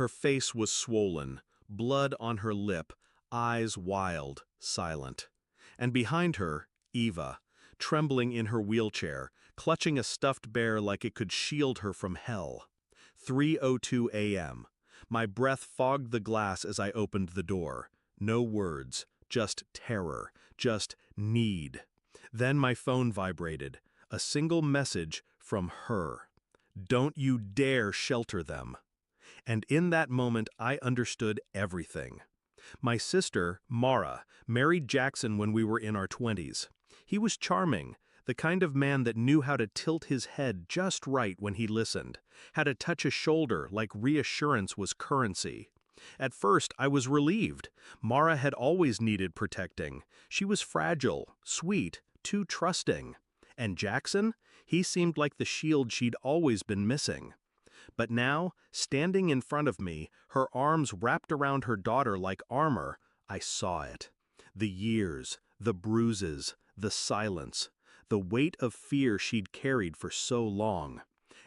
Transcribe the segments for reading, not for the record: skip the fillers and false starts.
Her face was swollen, blood on her lip, eyes wild, silent. And behind her, Eva, trembling in her wheelchair, clutching a stuffed bear like it could shield her from hell. 3:02 a.m. My breath fogged the glass as I opened the door. No words, just terror, just need. Then my phone vibrated. A single message from her. "Don't you dare shelter them." And in that moment, I understood everything. My sister, Mara, married Jackson when we were in our 20s. He was charming, the kind of man that knew how to tilt his head just right when he listened, how to touch a shoulder like reassurance was currency. At first, I was relieved. Mara had always needed protecting. She was fragile, sweet, too trusting. And Jackson? He seemed like the shield she'd always been missing. But now, standing in front of me, her arms wrapped around her daughter like armor, I saw it. The years, the bruises, the silence, the weight of fear she'd carried for so long.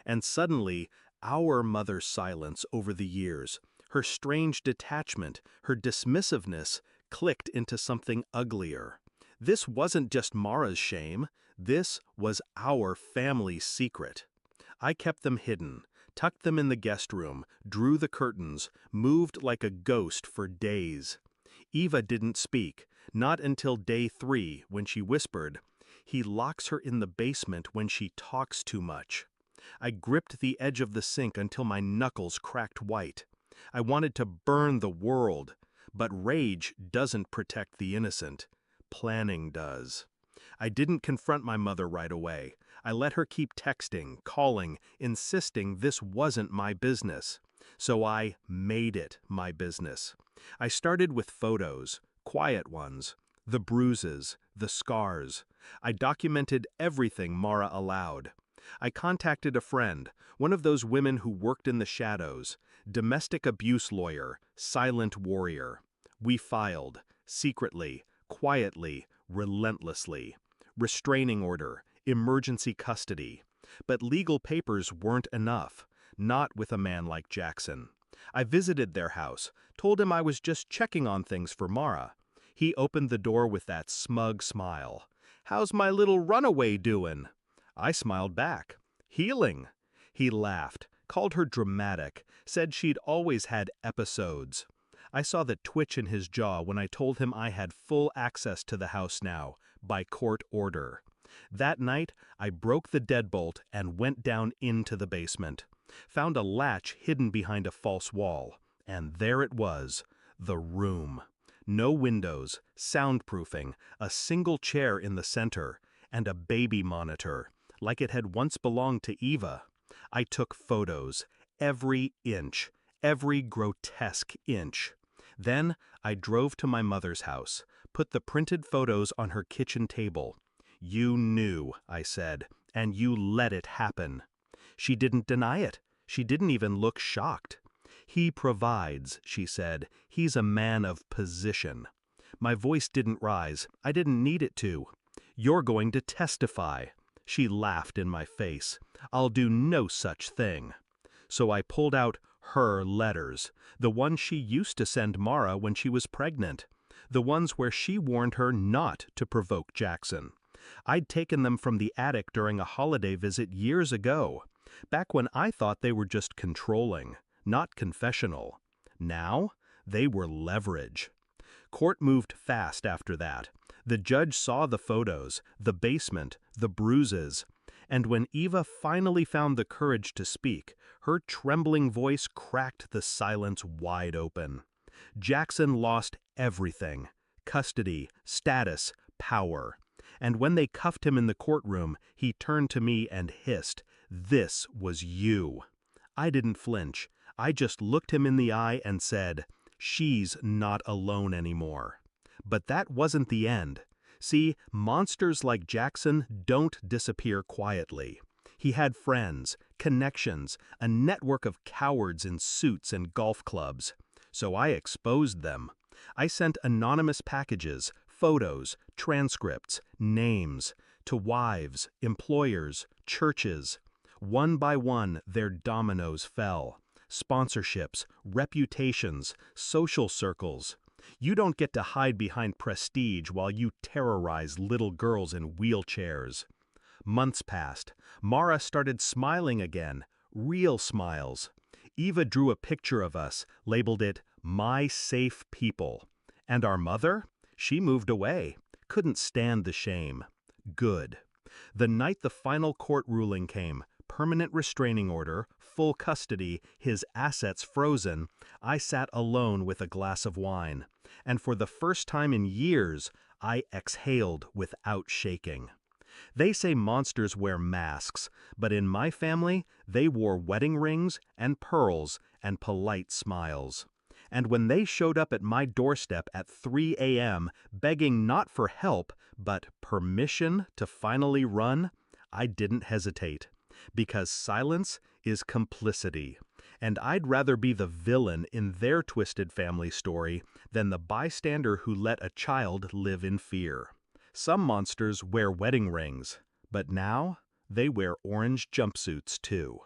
And suddenly, our mother's silence over the years, her strange detachment, her dismissiveness, clicked into something uglier. This wasn't just Mara's shame, this was our family's secret. I kept them hidden, tucked them in the guest room, drew the curtains, moved like a ghost for days. Eva didn't speak, not until day 3 when she whispered, "He locks her in the basement when she talks too much." I gripped the edge of the sink until my knuckles cracked white. I wanted to burn the world, but rage doesn't protect the innocent. Planning does. I didn't confront my mother right away. I let her keep texting, calling, insisting this wasn't my business. So I made it my business. I started with photos, quiet ones, the bruises, the scars. I documented everything Mara allowed. I contacted a friend, one of those women who worked in the shadows, domestic abuse lawyer, silent warrior. We filed, secretly, quietly, relentlessly. Restraining order, emergency custody. But legal papers weren't enough, not with a man like Jackson. I visited their house, told him I was just checking on things for Mara. He opened the door with that smug smile. "How's my little runaway doing?" I smiled back. "Healing." He laughed, called her dramatic, said she'd always had episodes. I saw the twitch in his jaw when I told him I had full access to the house now, by court order. That night, I broke the deadbolt and went down into the basement. Found a latch hidden behind a false wall, and there it was, the room. No windows, soundproofing, a single chair in the center, and a baby monitor, like it had once belonged to Eva. I took photos, every inch, every grotesque inch. Then I drove to my mother's house, put the printed photos on her kitchen table. "You knew," I said, "and you let it happen." She didn't deny it. She didn't even look shocked. "He provides," she said. "He's a man of position." My voice didn't rise. I didn't need it to. "You're going to testify." She laughed in my face. "I'll do no such thing." So I pulled out her letters, the ones she used to send Mara when she was pregnant, the ones where she warned her not to provoke Jackson. I'd taken them from the attic during a holiday visit years ago, back when I thought they were just controlling, not confessional. Now, they were leverage. Court moved fast after that. The judge saw the photos, the basement, the bruises. And when Eva finally found the courage to speak, her trembling voice cracked the silence wide open. Jackson lost everything: custody, status, power. And when they cuffed him in the courtroom, he turned to me and hissed, "This was you." I didn't flinch. I just looked him in the eye and said, "She's not alone anymore." But that wasn't the end. See, monsters like Jackson don't disappear quietly. He had friends, connections, a network of cowards in suits and golf clubs. So I exposed them. I sent anonymous packages, photos, transcripts, names, to wives, employers, churches. One by one, their dominoes fell. sponsorships, reputations, social circles. You don't get to hide behind prestige while you terrorize little girls in wheelchairs. Months passed. Mara started smiling again, real smiles. Eva drew a picture of us, labeled it, "My Safe People." And our mother? She moved away. Couldn't stand the shame. Good. The night the final court ruling came, permanent restraining order, full custody, his assets frozen, I sat alone with a glass of wine. And for the first time in years, I exhaled without shaking. They say monsters wear masks, but in my family, they wore wedding rings and pearls and polite smiles. And when they showed up at my doorstep at 3 a.m., begging not for help, but permission to finally run, I didn't hesitate. Because silence is complicity. And I'd rather be the villain in their twisted family story than the bystander who let a child live in fear. Some monsters wear wedding rings, but now they wear orange jumpsuits too.